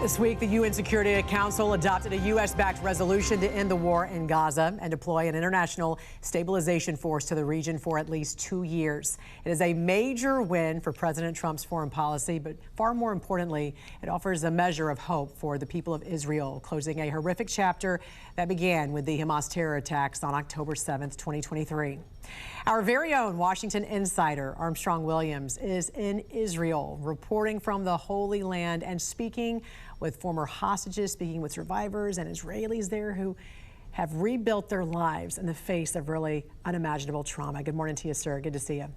This week, the UN Security Council adopted a U.S.-backed resolution to end the war in Gaza and deploy an international stabilization force to the region for at least 2 years. It is a major win for President Trump's foreign policy, but far more importantly, it offers a measure of hope for the people of Israel, closing a horrific chapter that began with the Hamas terror attacks on October 7th, 2023. Our very own Washington insider, Armstrong Williams, is in Israel, reporting from the Holy Land and speaking with former hostages, speaking with survivors and Israelis there who have rebuilt their lives in the face of really unimaginable trauma. Good morning to you, sir. Good to see you.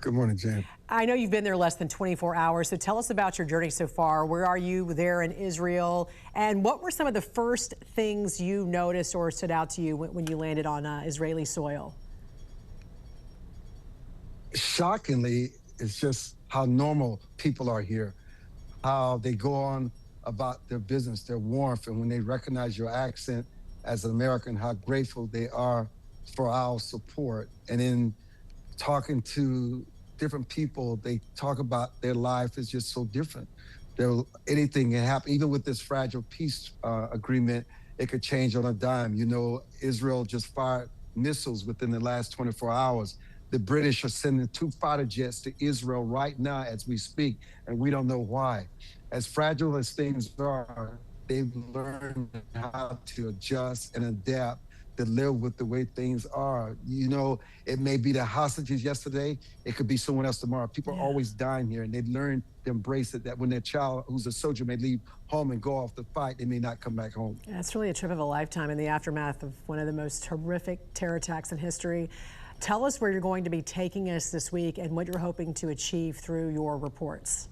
Good morning, Jan. I know you've been there less than 24 hours, so tell us about your journey so far. Where are you there in Israel? And what were some of the first things you noticed or stood out to you when you landed on Israeli soil? Shockingly, it's just how normal people are here, how they go on about their business, their warmth, and when they recognize your accent as an American, how grateful they are for our support. And in talking to different people, they talk about their life is just so different. Anything can happen. Even with this fragile peace agreement, it could change on a dime. You know, Israel just fired missiles within the last 24 hours. The British are sending 2 fighter jets to Israel right now as we speak, and we don't know why. As fragile as things are, they've learned how to adjust and adapt to live with the way things are. You know, it may be the hostages yesterday, it could be someone else tomorrow. People are always dying here, and they've learned to embrace it, that when their child, who's a soldier, may leave home and go off to fight, they may not come back home. Yeah, it's really a trip of a lifetime in the aftermath of one of the most horrific terror attacks in history. Tell us where you're going to be taking us this week and what you're hoping to achieve through your reports.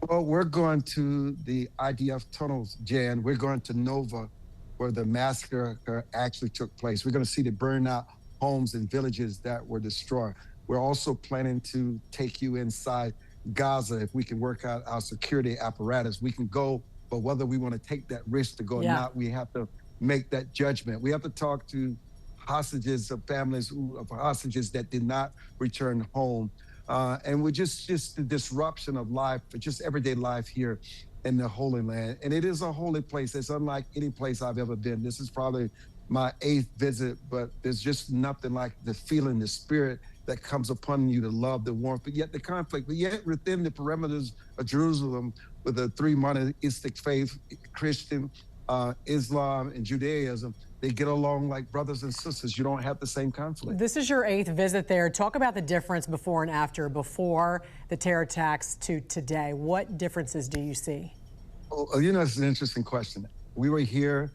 Well, we're going to the IDF tunnels, Jan. We're going to Nova, where the massacre actually took place. We're going to see the burned out homes and villages that were destroyed. We're also planning to take you inside Gaza. If we can work out our security apparatus, we can go, but whether we want to take that risk to go or not, we have to make that judgment. We have to talk to hostages, of families of hostages that did not return home. And we're just the disruption of life, just everyday life here in the Holy Land. And it is a holy place. It's unlike any place I've ever been. This is probably my 8th visit, but there's just nothing like the feeling, the spirit that comes upon you, the love, the warmth, but yet the conflict, but yet within the perimeters of Jerusalem with the 3 monotheistic faith, Christian, Islam, and Judaism, they get along like brothers and sisters. You don't have the same conflict. This is your 8th visit there. Talk about the difference before and after, before the terror attacks to today. What differences do you see? Oh, you know, it's an interesting question. We were here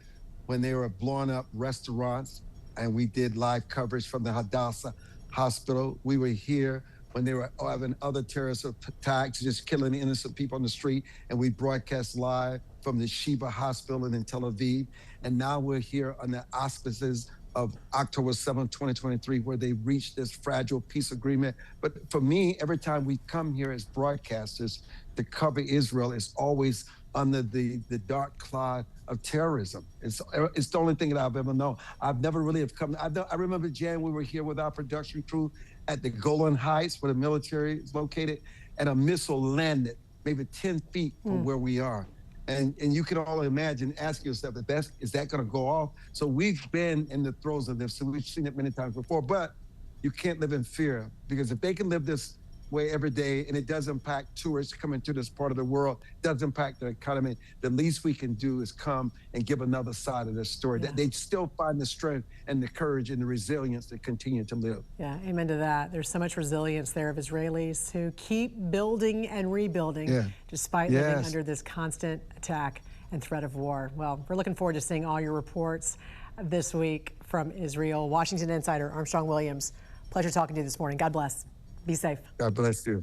when they were blowing up restaurants, and we did live coverage from the Hadassah hospital. We were here when they were having other terrorist attacks, just killing innocent people on the street, and we broadcast live from the Sheba Hospital in Tel Aviv. And now we're here on the auspices of October 7th, 2023, where they reached this fragile peace agreement. But for me, every time we come here as broadcasters to cover Israel, it's always under the dark cloud of terrorism. It's the only thing that I've ever known. I've never really have come. I remember, Jan, we were here with our production crew at the Golan Heights, where the military is located, and a missile landed maybe 10 feet from where we are. And you can all imagine, ask yourself, is that going to go off? So we've been in the throes of this, so we've seen it many times before, but you can't live in fear, because if they can live this way every day, and it does impact tourists coming to this part of the world, does impact the economy, the least we can do is come and give another side of this story, that they still find the strength and the courage and the resilience to continue to live. Yeah, amen to that. There's so much resilience there of Israelis who keep building and rebuilding despite living under this constant attack and threat of war. Well, we're looking forward to seeing all your reports this week from Israel. Washington insider Armstrong Williams, pleasure talking to you this morning. God bless. Be safe. God bless you.